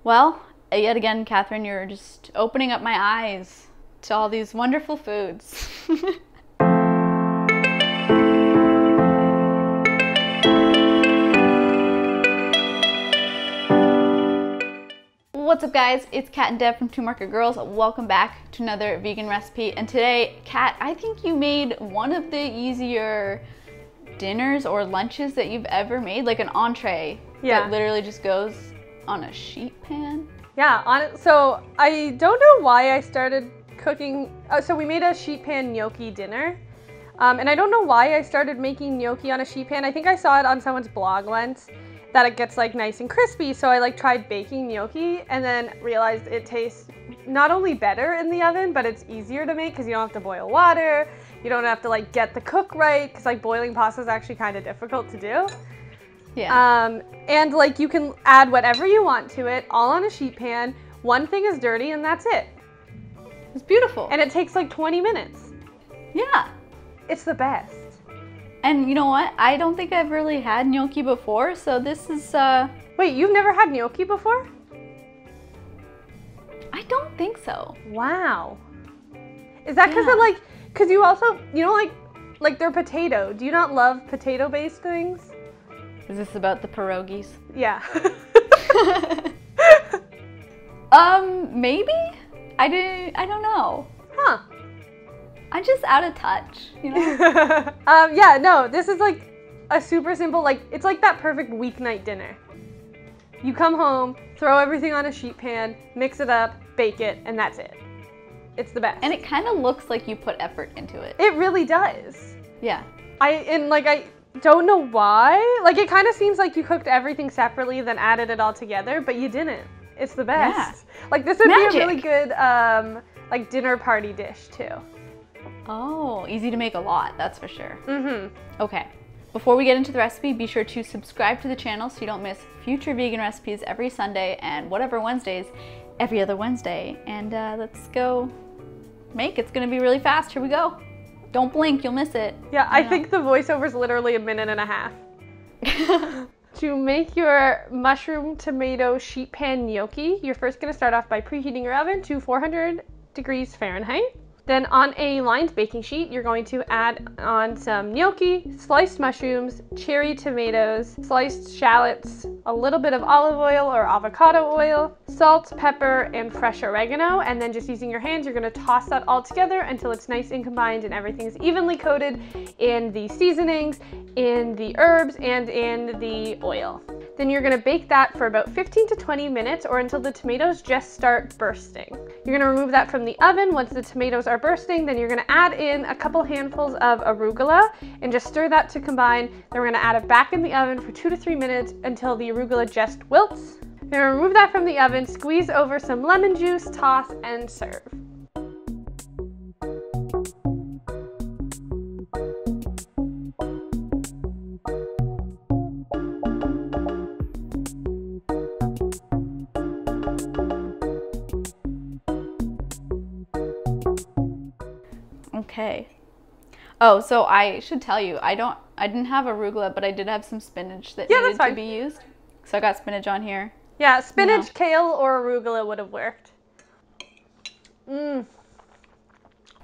Well, yet again, Catherine, you're just opening up my eyes to all these wonderful foods. What's up, guys? It's Kat and Deb from Two Market Girls. Welcome back to another vegan recipe. And today, Kat, I think you made one of the easier dinners or lunches that you've ever made, like an entree that literally just goes on a sheet pan. Yeah, so I don't know why I started cooking. So we made a sheet pan gnocchi dinner. And I don't know why I started making gnocchi on a sheet pan. I think I saw it on someone's blog once that it gets like nice and crispy. So I tried baking gnocchi and then realized it tastes not only better in the oven, but it's easier to make because you don't have to boil water. You don't have to get the cook right because boiling pasta is actually kind of difficult to do. Yeah. And you can add whatever you want to it, all on a sheet pan. One thing is dirty and that's it. It's beautiful. And it takes 20 minutes. Yeah. It's the best. And you know what? I don't think I've really had gnocchi before, so this is, Wait, you've never had gnocchi before? I don't think so. Wow. Is that because because you also, like they're potato. Do you not love potato-based things? Is this about the pierogies? Yeah. Maybe? I don't know. Huh. I'm just out of touch, you know? Yeah, no, this is a super simple, it's like that perfect weeknight dinner. You come home, throw everything on a sheet pan, mix it up, bake it, and that's it. It's the best. And it kind of looks like you put effort into it. It really does. Yeah. I don't know why. It kind of seems like you cooked everything separately, then added it all together, but you didn't. It's the best. Yeah. This would be a really good, dinner party dish, too. Oh, easy to make a lot, that's for sure. Mm-hmm. Okay. Before we get into the recipe, be sure to subscribe to the channel so you don't miss future vegan recipes every Sunday and whatever Wednesdays, every other Wednesday. And let's go make. It's gonna be really fast. Here we go. Don't blink, you'll miss it. Yeah, I think the voiceover's literally a minute and a half. To make your mushroom tomato sheet pan gnocchi, you're first gonna start off by preheating your oven to 400 degrees Fahrenheit. Then on a lined baking sheet, you're going to add on some gnocchi, sliced mushrooms, cherry tomatoes, sliced shallots, a little bit of olive oil or avocado oil, salt, pepper, and fresh oregano. And then just using your hands, you're gonna toss that all together until it's nice and combined and everything's evenly coated in the seasonings, in the herbs, and in the oil. Then you're gonna bake that for about 15 to 20 minutes or until the tomatoes just start bursting. You're gonna remove that from the oven. Once the tomatoes are bursting, then you're gonna add in a couple handfuls of arugula and just stir that to combine. Then we're gonna add it back in the oven for 2 to 3 minutes until the arugula just wilts. Then remove that from the oven, squeeze over some lemon juice, toss, and serve. Okay. Oh, so I should tell you, I didn't have arugula, but I did have some spinach that needed to be used. So I got spinach on here. Yeah, spinach, kale, or arugula would have worked. Mmm.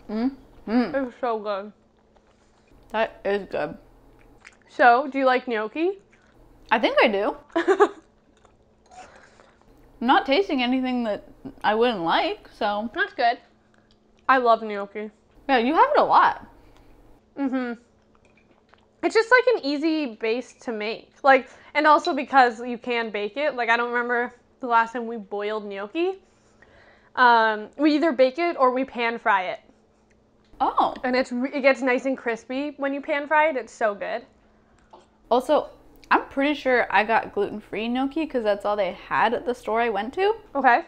Mmm. Mmm. It was so good. That is good. So, do you like gnocchi? I think I do. I'm not tasting anything that I wouldn't like, so. That's good. I love gnocchi. Yeah, you have it a lot. Mm-hmm. It's just an easy base to make. And also because you can bake it. I don't remember the last time we boiled gnocchi. We either bake it or we pan fry it. Oh. And it gets nice and crispy when you pan fry it. It's so good. Also, I'm pretty sure I got gluten-free gnocchi because that's all they had at the store I went to. Okay.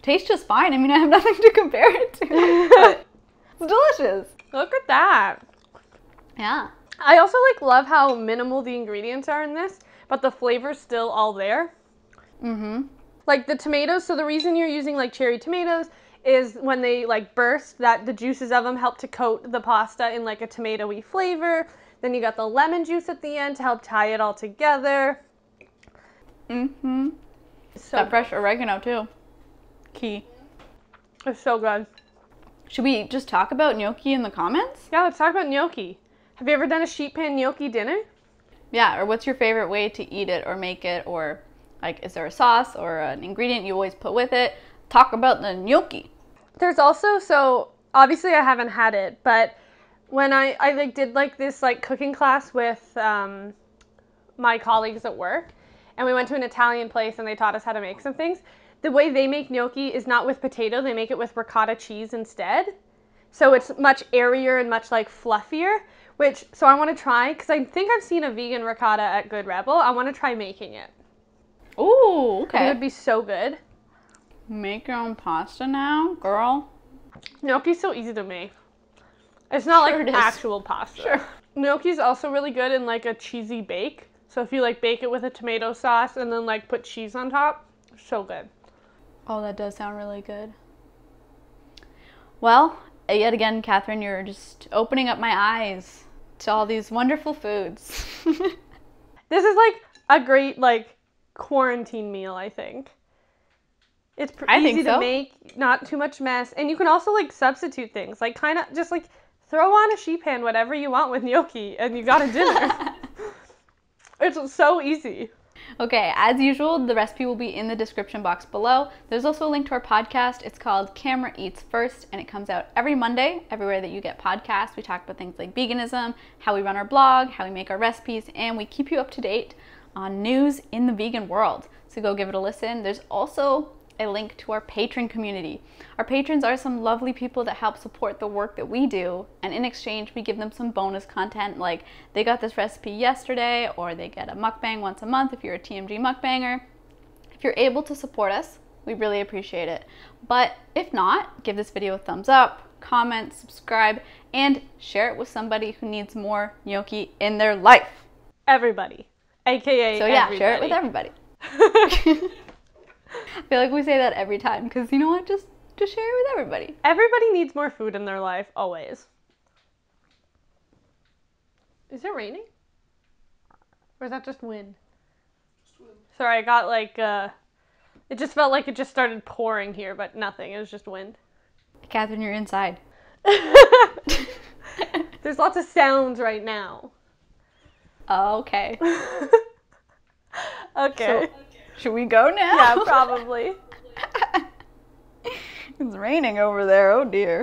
Tastes just fine. I mean, I have nothing to compare it to. But it's delicious. Look at that. Yeah. I also love how minimal the ingredients are in this, but the flavor's still all there. Mm-hmm. The tomatoes, so the reason you're using cherry tomatoes is when they burst, that the juices of them help to coat the pasta in a tomatoey flavor. Then you got the lemon juice at the end to help tie it all together. Mm-hmm. So that fresh oregano too. Key. It's so good. Should we just talk about gnocchi in the comments? Yeah, let's talk about gnocchi. Have you ever done a sheet pan gnocchi dinner? Yeah, or what's your favorite way to eat it or make it, or like is there a sauce or an ingredient you always put with it? Talk about the gnocchi. There's also, so obviously I haven't had it, but when I like did like this like cooking class with my colleagues at work, and we went to an Italian place and they taught us how to make some things. The way they make gnocchi is not with potato, they make it with ricotta cheese instead. So it's much airier and much like fluffier, so I want to try, because I think I've seen a vegan ricotta at Good Rebel. I want to try making it. Ooh, okay. It would be so good. Make your own pasta now, girl. Gnocchi's so easy to make. It's not Sure like it is. actual pasta. Sure. Gnocchi's also really good in like a cheesy bake. So if you like bake it with a tomato sauce and then like put cheese on top, so good. Oh, that does sound really good. Well, yet again, Catherine, you're just opening up my eyes to all these wonderful foods. This is like a great like quarantine meal, I think. It's easy to make, not too much mess, and you can also like substitute things, like kind of just like throw on a sheet pan, whatever you want with gnocchi, and you got a dinner. It's so easy. Okay, as usual, the recipe will be in the description box below. There's also a link to our podcast. It's called Camera Eats First, and it comes out every Monday, everywhere that you get podcasts. We talk about things like veganism, how we run our blog, how we make our recipes, and we keep you up to date on news in the vegan world. So go give it a listen. There's also a link to our patron community. Our patrons are some lovely people that help support the work that we do, and in exchange we give them some bonus content, like they got this recipe yesterday, or they get a mukbang once a month if you're a TMG mukbanger. If you're able to support us, we really appreciate it. But if not, give this video a thumbs up, comment, subscribe, and share it with somebody who needs more gnocchi in their life. Everybody, aka so yeah, everybody. Share it with everybody. I feel like we say that every time, because you know what? Just share it with everybody. Everybody needs more food in their life, always. Is it raining? Or is that just wind? Sorry, I got like, it just felt like it just started pouring here, but nothing. It was just wind. Catherine, you're inside. There's lots of sounds right now. Okay. Okay. So, should we go now? Yeah, probably. It's raining over there. Oh dear.